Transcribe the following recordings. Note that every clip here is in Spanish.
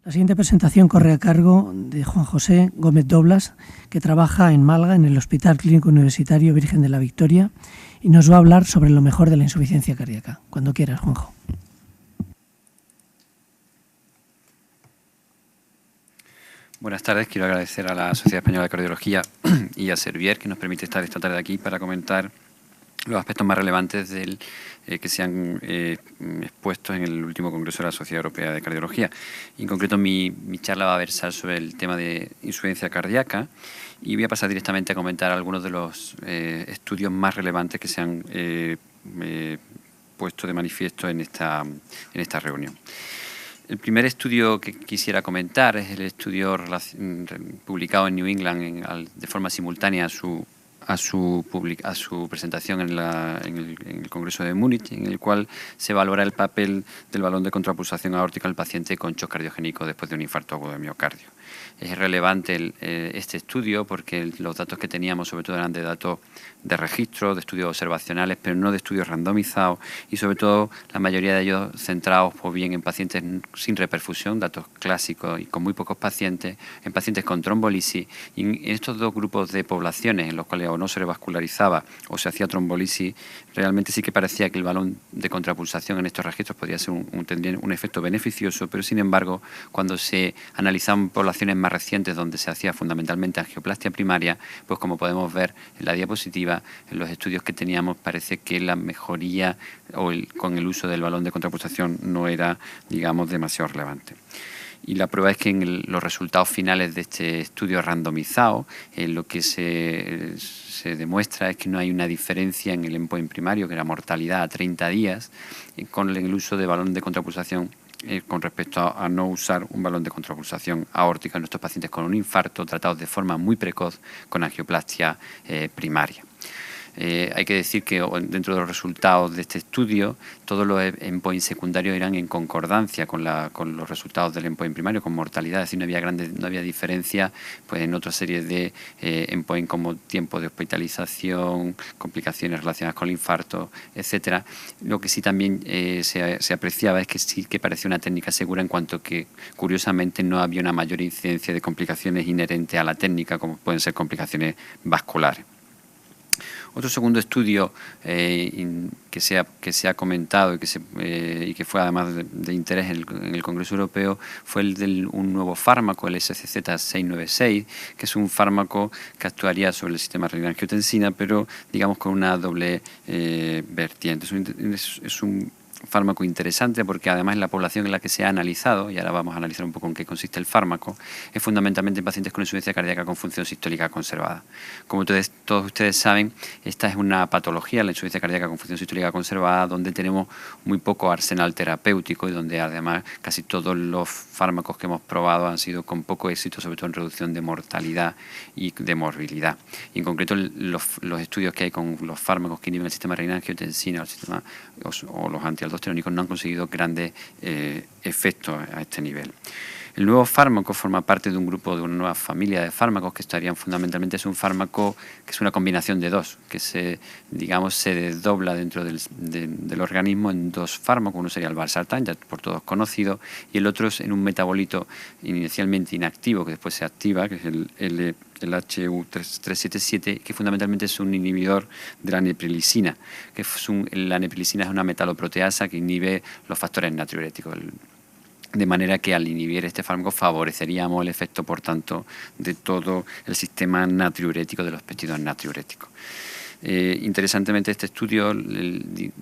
La siguiente presentación corre a cargo de Juan José Gómez Doblas, que trabaja en Málaga en el Hospital Clínico Universitario Virgen de la Victoria y nos va a hablar sobre lo mejor de la insuficiencia cardíaca. Cuando quieras, Juanjo. Buenas tardes, quiero agradecer a la Sociedad Española de Cardiología y a Servier que nos permite estar esta tarde aquí para comentar los aspectos más relevantes que se han expuesto en el último Congreso de la Sociedad Europea de Cardiología. Y en concreto mi charla va a versar sobre el tema de insuficiencia cardíaca y voy a pasar directamente a comentar algunos de los estudios más relevantes que se han puesto de manifiesto en esta reunión. El primer estudio que quisiera comentar es el estudio publicado en New England de forma simultánea a su presentación en el Congreso de Múnich, en el cual se valora el papel del balón de contrapulsación aórtica al paciente con shock cardiogénico después de un infarto agudo de miocardio. Es relevante este estudio porque los datos que teníamos sobre todo eran de datos de registro, de estudios observacionales, pero no de estudios randomizados y sobre todo la mayoría de ellos centrados o bien en pacientes sin reperfusión, datos clásicos y con muy pocos pacientes, en pacientes con trombolisis y en estos dos grupos de poblaciones en los cuales o no se revascularizaba o se hacía trombolisis, realmente sí que parecía que el balón de contrapulsación en estos registros podría ser tendría un efecto beneficioso, pero sin embargo cuando se analizaban poblaciones más recientes donde se hacía fundamentalmente angioplastia primaria, pues como podemos ver en la diapositiva, en los estudios que teníamos parece que la mejoría con el uso del balón de contrapulsación no era, digamos, demasiado relevante. Y la prueba es que en los resultados finales de este estudio randomizado, lo que se demuestra es que no hay una diferencia en el endpoint primario, que era mortalidad a 30 días, con el uso de balón de contrapulsación con respecto a no usar un balón de contrapulsación aórtica en nuestros pacientes con un infarto tratados de forma muy precoz con angioplastia primaria. Hay que decir que dentro de los resultados de este estudio, todos los endpoints secundarios eran en concordancia con los resultados del endpoint primario, con mortalidad, es decir, no había diferencia pues, en otras series de endpoints como tiempo de hospitalización, complicaciones relacionadas con el infarto, etcétera. Lo que sí también se apreciaba es que sí que parecía una técnica segura en cuanto que, curiosamente, no había una mayor incidencia de complicaciones inherentes a la técnica, como pueden ser complicaciones vasculares. Otro segundo estudio que se ha comentado y que fue además de interés en el Congreso Europeo fue el de un nuevo fármaco, el SCZ-696, que es un fármaco que actuaría sobre el sistema renina-angiotensina, pero digamos con una doble vertiente. Es un fármaco interesante porque además en la población en la que se ha analizado, y ahora vamos a analizar un poco en qué consiste el fármaco, es fundamentalmente en pacientes con insuficiencia cardíaca con función sistólica conservada. Como todos ustedes saben, esta es una patología, la insuficiencia cardíaca con función sistólica conservada, donde tenemos muy poco arsenal terapéutico y donde además casi todos los fármacos que hemos probado han sido con poco éxito, sobre todo en reducción de mortalidad y de morbilidad. Y en concreto los estudios que hay con los fármacos que inhiben el sistema renina-angiotensina o los antialdosterónicos no han conseguido grandes efectos a este nivel. El nuevo fármaco forma parte de una nueva familia de fármacos que estarían fundamentalmente, es un fármaco que es una combinación de dos, que se desdobla dentro del organismo en dos fármacos. Uno sería el valsartán, ya por todos conocido, y el otro es en un metabolito inicialmente inactivo, que después se activa, que es el HU377, que fundamentalmente es un inhibidor de la neprilisina, la neprilisina es una metaloproteasa que inhibe los factores natriuréticos. De manera que al inhibir este fármaco favoreceríamos el efecto, por tanto, de todo el sistema natriurético, de los péptidos natriuréticos. Interesantemente, este estudio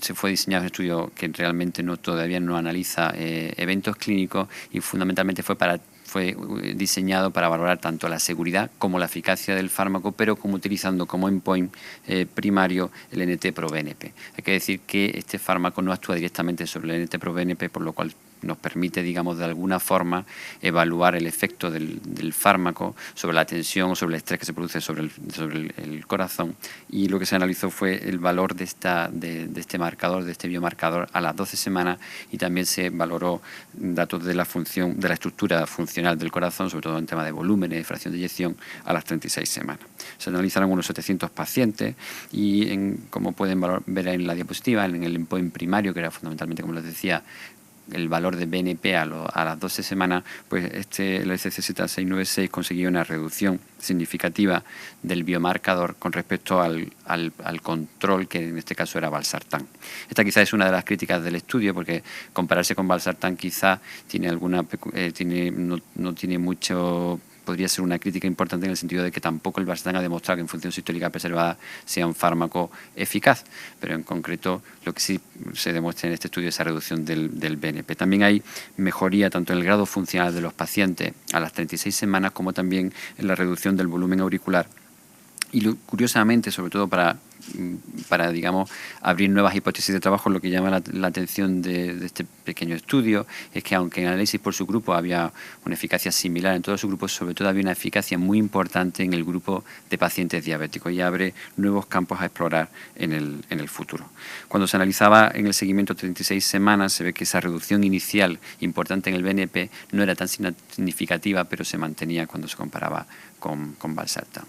se fue diseñado, un estudio que realmente todavía no analiza eventos clínicos y fundamentalmente fue diseñado para valorar tanto la seguridad como la eficacia del fármaco, pero como utilizando como endpoint primario el NT-proBNP. Hay que decir que este fármaco no actúa directamente sobre el NT-proBNP, por lo cual nos permite, digamos, de alguna forma evaluar el efecto del fármaco sobre la tensión o sobre el estrés que se produce sobre el corazón. Y lo que se analizó fue el valor de este marcador, de este biomarcador a las 12 semanas, y también se valoró datos de la estructura funcional del corazón, sobre todo en tema de volúmenes, de fracción de eyección, a las 36 semanas. Se analizaron unos 700 pacientes y, como pueden ver en la diapositiva, en el endpoint primario, que era fundamentalmente, como les decía, el valor de BNP a las 12 semanas, pues el SCZ696 conseguía una reducción significativa del biomarcador con respecto al control, que en este caso era valsartán. Esta quizás es una de las críticas del estudio, porque compararse con valsartán quizás tiene no tiene mucho. Podría ser una crítica importante en el sentido de que tampoco el valsartán ha demostrado que en función sistólica preservada sea un fármaco eficaz, pero en concreto lo que sí se demuestra en este estudio es esa reducción del BNP. También hay mejoría tanto en el grado funcional de los pacientes a las 36 semanas como también en la reducción del volumen auricular. Y curiosamente, sobre todo para digamos, abrir nuevas hipótesis de trabajo, lo que llama la atención de este pequeño estudio es que aunque en análisis por subgrupo había una eficacia similar en todos los grupos, sobre todo había una eficacia muy importante en el grupo de pacientes diabéticos y abre nuevos campos a explorar en el futuro. Cuando se analizaba en el seguimiento 36 semanas, se ve que esa reducción inicial importante en el BNP no era tan significativa, pero se mantenía cuando se comparaba con valsartán.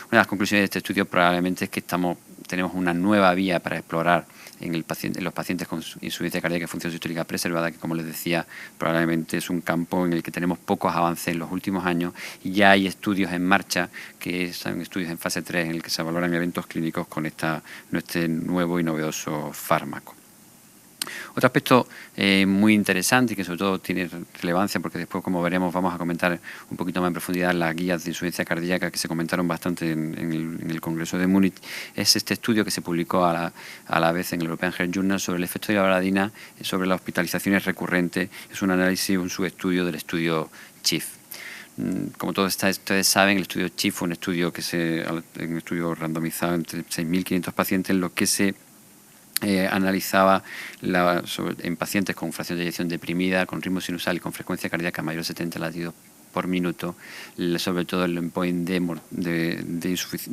Una de las conclusiones de este estudio probablemente es que tenemos una nueva vía para explorar en los pacientes con insuficiencia cardíaca y función sistólica preservada, que como les decía, probablemente es un campo en el que tenemos pocos avances en los últimos años y ya hay estudios en marcha, que son estudios en fase 3 en el que se valoran eventos clínicos con este nuevo y novedoso fármaco. Otro aspecto muy interesante y que sobre todo tiene relevancia, porque después, como veremos, vamos a comentar un poquito más en profundidad las guías de insuficiencia cardíaca que se comentaron bastante en el Congreso de Múnich, es este estudio que se publicó a la vez en el European Heart Journal sobre el efecto de la valladolid sobre las hospitalizaciones recurrentes. Es un análisis, un subestudio del estudio CHIEF. Como todos ustedes saben, el estudio CHIEF fue un estudio randomizado entre 6.500 pacientes en los que se analizaba en pacientes con fracción de eyección deprimida, con ritmo sinusal y con frecuencia cardíaca mayor de 70 latidos por minuto, sobre todo el endpoint de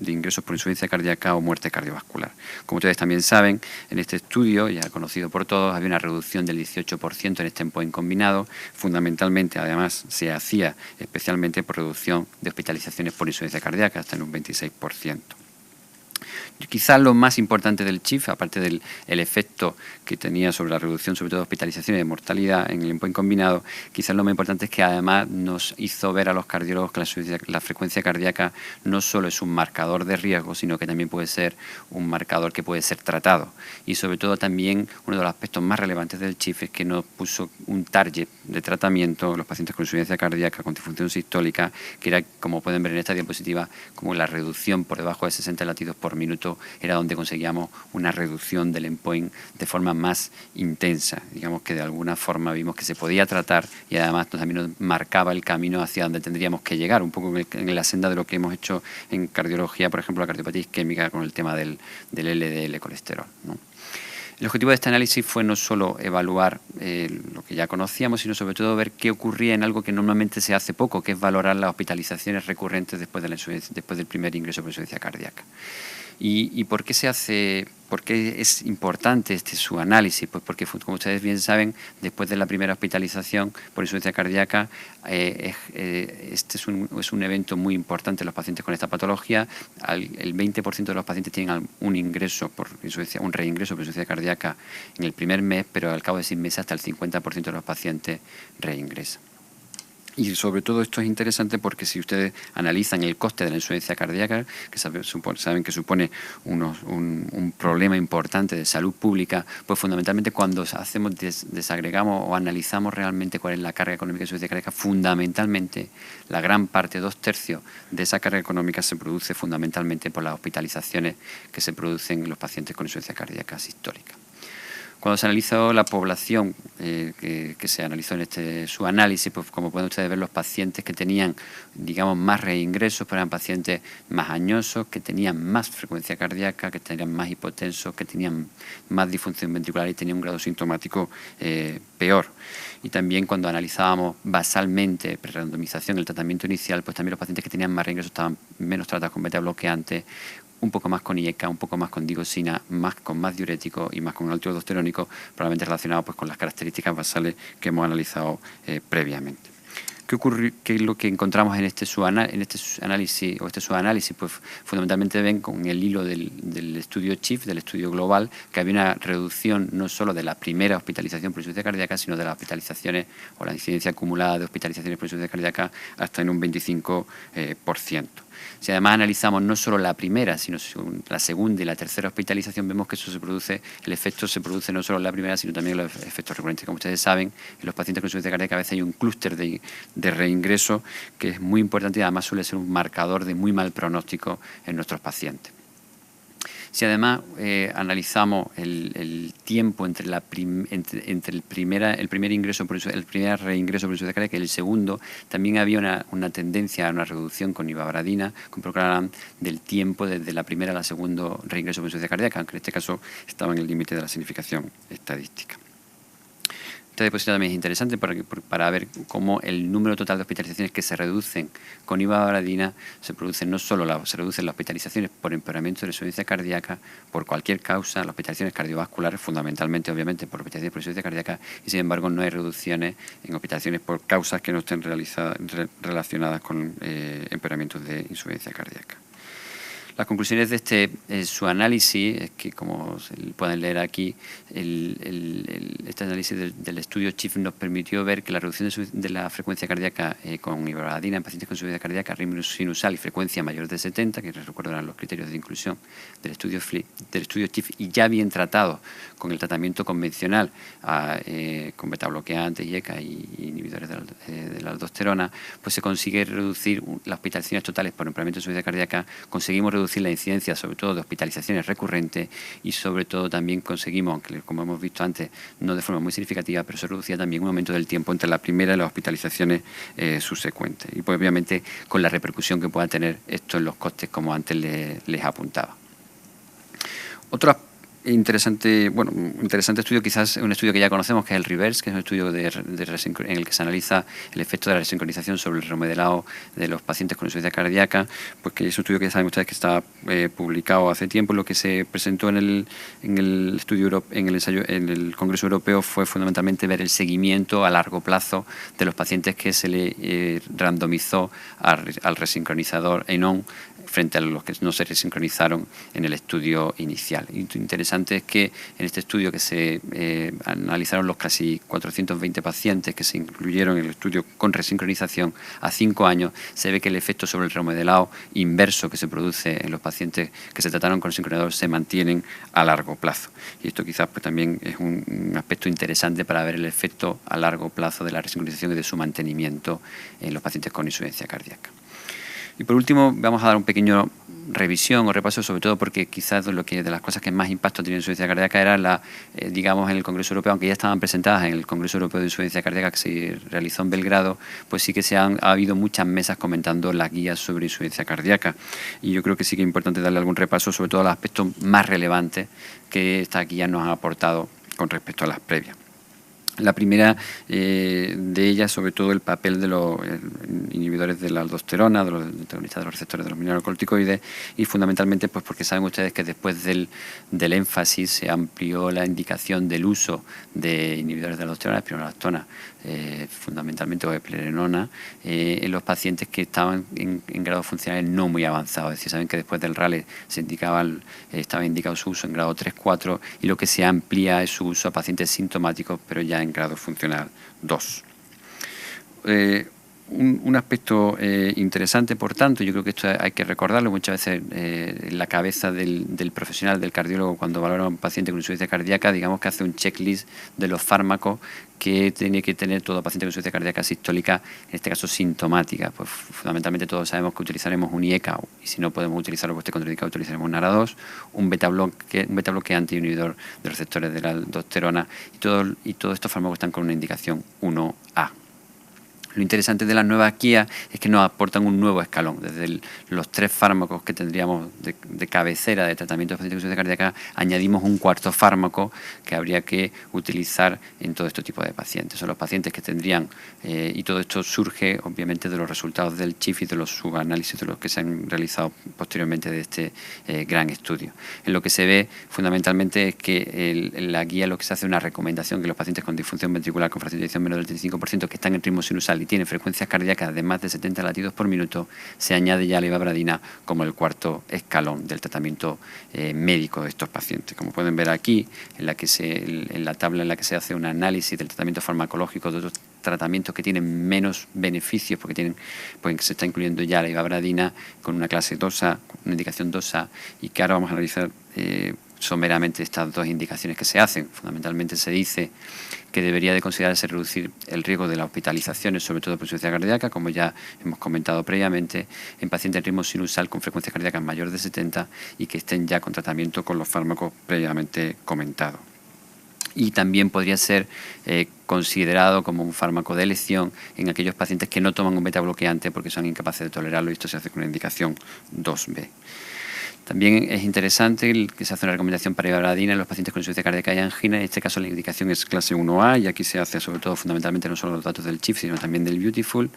ingresos por insuficiencia cardíaca o muerte cardiovascular. Como ustedes también saben, en este estudio, ya conocido por todos, había una reducción del 18% en este endpoint combinado. Fundamentalmente, además, se hacía especialmente por reducción de hospitalizaciones por insuficiencia cardíaca, hasta en un 26%. Quizás lo más importante del CHIEF, aparte del efecto que tenía sobre la reducción, sobre todo de hospitalización y de mortalidad en el endpoint combinado, quizás lo más importante es que además nos hizo ver a los cardiólogos que la frecuencia cardíaca no solo es un marcador de riesgo, sino que también puede ser un marcador que puede ser tratado. Y sobre todo también uno de los aspectos más relevantes del CHIEF es que nos puso un target de tratamiento en los pacientes con insuficiencia cardíaca, con disfunción sistólica, que era, como pueden ver en esta diapositiva, como la reducción por debajo de 60 latidos por minuto era donde conseguíamos una reducción del endpoint de forma más intensa. Digamos que de alguna forma vimos que se podía tratar y además también nos marcaba el camino hacia donde tendríamos que llegar, un poco en la senda de lo que hemos hecho en cardiología, por ejemplo, la cardiopatía isquémica con el tema del LDL colesterol, ¿no? El objetivo de este análisis fue no solo evaluar lo que ya conocíamos, sino sobre todo ver qué ocurría en algo que normalmente se hace poco, que es valorar las hospitalizaciones recurrentes después del primer ingreso por insuficiencia cardíaca. ¿Y por qué por qué es importante su análisis? Pues porque, como ustedes bien saben, después de la primera hospitalización por insuficiencia cardíaca, este es un evento muy importante en los pacientes con esta patología. El 20% de los pacientes tienen un reingreso por insuficiencia cardíaca en el primer mes, pero al cabo de 6 meses hasta el 50% de los pacientes reingresan. Y sobre todo esto es interesante porque si ustedes analizan el coste de la insuficiencia cardíaca, que saben que supone un problema importante de salud pública, pues fundamentalmente cuando desagregamos o analizamos realmente cuál es la carga económica de insuficiencia cardíaca, fundamentalmente la gran parte, 2/3 de esa carga económica se produce fundamentalmente por las hospitalizaciones que se producen en los pacientes con insuficiencia cardíaca sistólica. Cuando se analizó la población que se analizó en su análisis, pues como pueden ustedes ver, los pacientes que tenían, digamos, más reingresos, pues eran pacientes más añosos, que tenían más frecuencia cardíaca, que tenían más hipotensos, que tenían más disfunción ventricular y tenían un grado sintomático peor. Y también cuando analizábamos basalmente, pre-randomización, el tratamiento inicial, pues también los pacientes que tenían más reingresos estaban menos tratados con beta bloqueantes, un poco más con IECA, un poco más con digoxina, con más diurético y más con alto aldosterónico, probablemente relacionado pues con las características basales que hemos analizado previamente. ¿Qué es lo que encontramos en este análisis? Pues fundamentalmente ven con el hilo del estudio CHIEF, del estudio global, que había una reducción no solo de la primera hospitalización por insuficiencia cardíaca, sino de las hospitalizaciones o la incidencia acumulada de hospitalizaciones por insuficiencia cardíaca hasta en un 25%. Si además analizamos no solo la primera, sino la segunda y la tercera hospitalización, vemos que el efecto se produce no solo en la primera, sino también en los efectos recurrentes. Como ustedes saben, en los pacientes con insuficiencia cardíaca a veces hay un clúster de reingreso que es muy importante y además suele ser un marcador de muy mal pronóstico en nuestros pacientes. Si además analizamos el tiempo entre el primer reingreso por insuficiencia cardíaca y el segundo, también había una tendencia a una reducción con ivabradina, con proclaram, del tiempo desde la primera a la segunda reingreso por insuficiencia cardíaca, aunque en este caso estaba en el límite de la significación estadística. Esta diapositiva también es interesante para ver cómo el número total de hospitalizaciones que se reducen con ivabradina se reducen las hospitalizaciones por empeoramiento de la insuficiencia cardíaca por cualquier causa, las hospitalizaciones cardiovasculares, fundamentalmente, obviamente, por hospitalizaciones por insuficiencia cardíaca, y sin embargo no hay reducciones en hospitalizaciones por causas que no estén relacionadas con empeoramientos de insuficiencia cardíaca. Las conclusiones de su análisis es que, como pueden leer aquí, este análisis del estudio CHIEF nos permitió ver que la reducción de la frecuencia cardíaca con ivabradina en pacientes con insuficiencia cardíaca, ritmo sinusal y frecuencia mayor de 70, que les recuerdo eran los criterios de inclusión del estudio CHIEF, y ya bien tratado con el tratamiento convencional con betabloqueantes y ECA y inhibidores de la aldosterona, pues se consigue reducir las hospitalizaciones totales por empeoramiento de insuficiencia cardíaca, conseguimos reducir la incidencia sobre todo de hospitalizaciones recurrentes y sobre todo también conseguimos, aunque como hemos visto antes, no de forma muy significativa, pero se reducía también un aumento del tiempo entre la primera y las hospitalizaciones subsecuentes. Y pues obviamente con la repercusión que pueda tener esto en los costes, como antes les apuntaba. Otro interesante estudio, quizás un estudio que ya conocemos, que es el REVERSE, que es un estudio en el que se analiza el efecto de la resincronización sobre el remodelado de los pacientes con insuficiencia cardíaca, pues que es un estudio que ya saben ustedes que está publicado hace tiempo. Lo que se presentó en el estudio en el Congreso Europeo fue fundamentalmente ver el seguimiento a largo plazo de los pacientes que se le randomizó al resincronizador ENON frente a los que no se resincronizaron en el estudio inicial. Y lo interesante es que en este estudio que se analizaron los casi 420 pacientes que se incluyeron en el estudio con resincronización a 5 años, se ve que el efecto sobre el remodelado inverso que se produce en los pacientes que se trataron con resincronizador se mantienen a largo plazo. Y esto quizás pues, también es un aspecto interesante para ver el efecto a largo plazo de la resincronización y de su mantenimiento en los pacientes con insuficiencia cardíaca. Y por último, vamos a dar un pequeño revisión o repaso, sobre todo porque quizás de las cosas que más impacto ha tenido en insuficiencia cardíaca era digamos, en el Congreso Europeo, aunque ya estaban presentadas en el Congreso Europeo de Insuficiencia Cardíaca que se realizó en Belgrado, pues sí que ha habido muchas mesas comentando las guías sobre insuficiencia cardíaca. Y yo creo que sí que es importante darle algún repaso, sobre todo a los aspectos más relevantes que estas guías nos han aportado con respecto a las previas. La primera de ellas, sobre todo el papel de los inhibidores de la aldosterona, de los antagonistas de los receptores de los mineralocorticoides, y fundamentalmente pues porque saben ustedes que después del énfasis se amplió la indicación del uso de inhibidores de la aldosterona, espironolactona, fundamentalmente, o de eplerenona, en los pacientes que estaban en grados funcionales no muy avanzados. Es decir, saben que después del RALE estaba indicado su uso en grado 3-4 y lo que se amplía es su uso a pacientes sintomáticos, pero ya en grado funcional 2. Un aspecto interesante, por tanto, yo creo que esto hay que recordarlo muchas veces en la cabeza del profesional, del cardiólogo, cuando valora a un paciente con insuficiencia cardíaca, digamos que hace un checklist de los fármacos que tiene que tener todo paciente con insuficiencia cardíaca sistólica, en este caso sintomática. Pues fundamentalmente todos sabemos que utilizaremos un IECA, y si no podemos utilizarlo, pues contraindicado, utilizaremos un ARA2, un betabloqueante y un inhibidor de receptores de la aldosterona, y todos estos fármacos están con una indicación 1A. Lo interesante de las nuevas guías es que nos aportan un nuevo escalón. Desde los 3 fármacos que tendríamos de cabecera de tratamiento de pacientes con insuficiencia cardíaca, añadimos un 4º fármaco que habría que utilizar en todo este tipo de pacientes. Son los pacientes que tendrían, y todo esto surge obviamente de los resultados del CHIEF y de los subanálisis de los que se han realizado posteriormente de este gran estudio. En lo que se ve fundamentalmente es que en la guía lo que se hace es una recomendación que los pacientes con disfunción ventricular con fracción de eyección menos del 35% que están en ritmo sinusal y tienen frecuencias cardíacas de más de 70 latidos por minuto, se añade ya la ivabradina como el cuarto escalón del tratamiento médico de estos pacientes. Como pueden ver aquí, en la tabla en la que se hace un análisis del tratamiento farmacológico de otros tratamientos que tienen menos beneficios porque se está incluyendo ya la ivabradina con una clase 2A, una indicación 2A, y que ahora vamos a analizar someramente estas dos indicaciones que se hacen. Fundamentalmente se dice que debería de considerarse reducir el riesgo de las hospitalizaciones, sobre todo por insuficiencia cardíaca, como ya hemos comentado previamente, en pacientes en ritmo sinusal con frecuencias cardíacas mayores de 70 y que estén ya con tratamiento con los fármacos previamente comentados. Y también podría ser considerado como un fármaco de elección en aquellos pacientes que no toman un beta bloqueante porque son incapaces de tolerarlo, y esto se hace con una indicación 2B. También es interesante que se hace una recomendación para ivabradina en los pacientes con insuficiencia cardíaca y angina. En este caso la indicación es clase 1A y aquí se hace sobre todo fundamentalmente no solo los datos del CHIP, sino también del Beautiful.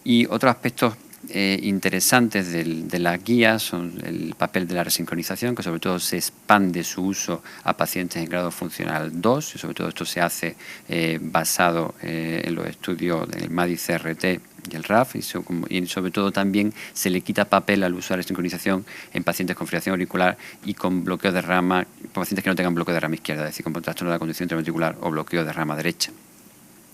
Y otros aspectos interesantes de la guía son el papel de la resincronización, que sobre todo se expande su uso a pacientes en grado funcional 2, y sobre todo esto se hace basado en los estudios del MADI-CRT y el RAF, y sobre todo también se le quita papel al uso de la resincronización en pacientes con fibrilación auricular y con bloqueo de rama, pacientes que no tengan bloqueo de rama izquierda, es decir, con trastorno de la conducción intraventricular o bloqueo de rama derecha.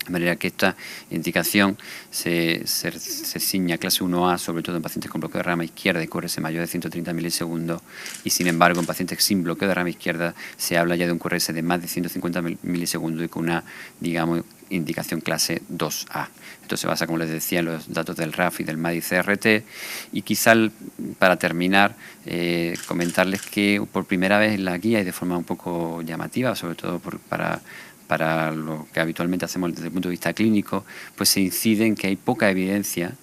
De manera que esta indicación se ciña a clase 1A, sobre todo en pacientes con bloqueo de rama izquierda y QRS mayor de 130 milisegundos, y sin embargo en pacientes sin bloqueo de rama izquierda se habla ya de un QRS de más de 150 milisegundos y con una, digamos, indicación clase 2A. Esto se basa, como les decía, en los datos del RAF y del MADI-CRT. Y quizá para terminar, comentarles que por primera vez en la guía y de forma un poco llamativa, sobre todo para lo que habitualmente hacemos desde el punto de vista clínico, pues se incide en que hay poca evidencia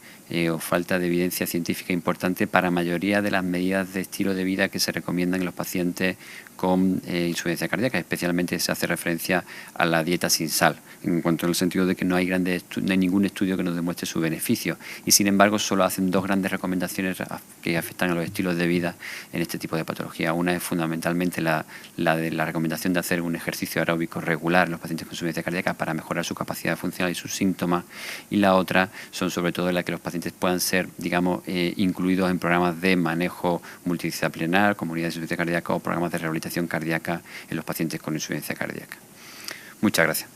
o falta de evidencia científica importante para la mayoría de las medidas de estilo de vida que se recomiendan en los pacientes con insuficiencia cardíaca. Especialmente se hace referencia a la dieta sin sal, en cuanto al sentido de que no hay ningún estudio que nos demuestre su beneficio, y sin embargo solo hacen dos grandes recomendaciones que afectan a los estilos de vida en este tipo de patología. Una es fundamentalmente la de la recomendación de hacer un ejercicio aeróbico regular en los pacientes con insuficiencia cardíaca para mejorar su capacidad funcional y sus síntomas, y la otra son sobre todo la que los pacientes puedan ser, digamos, incluidos en programas de manejo multidisciplinar, comunidades de insuficiencia cardíaca o programas de rehabilitación cardíaca en los pacientes con insuficiencia cardíaca. Muchas gracias.